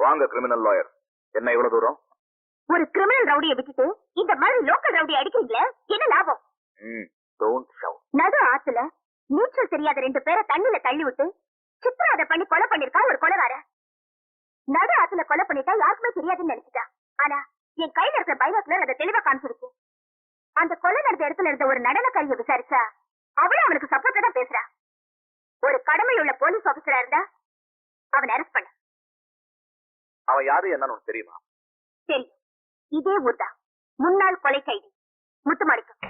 வாங்க criminal lawyer. என்ன இவ்வளவு தூரம்? ஒரு கிரிமினல் ரவுடியை விட்டுட்டு இந்த மாதிரி லோக்கல் ரவுடி அடிக்கிறீங்களே, என்ன லாபம்? Don't shout. நடு ஆத்துல நீச்சல் தெரியாத 2 பேரை தண்ணில தள்ளி விட்டு சித்திராத பண்ணி கொலை பண்ணிருக்கா ஒரு கொலைகார. நடு ஆத்துல கொலை பண்ணிட்டா யாருக்குமே தெரியாதுன்னு நினைச்சிட்டா. ஆனா என் கையில இருக்கிற பைனாக்குலர் அதை தெளிவா காமிச்சிருக்கு. அந்த கொலை நடந்த இடத்துல இருந்த ஒரு நடனக்காரியை விசாரிச்சா அவளும் அவனுக்கு சப்போர்ட்டா தான் பேசுறா. ஒரு கடமையுள்ள போலீஸ் ஆபீசரா இருந்தா அவன் அரெஸ்ட் பண்ண. அவன் யாரு என்னன்னு தெரியுமா? தெரியும். இதே ஊர்தான். முன்னாள் கொலை கைதி முத்துமாணிக்கம்.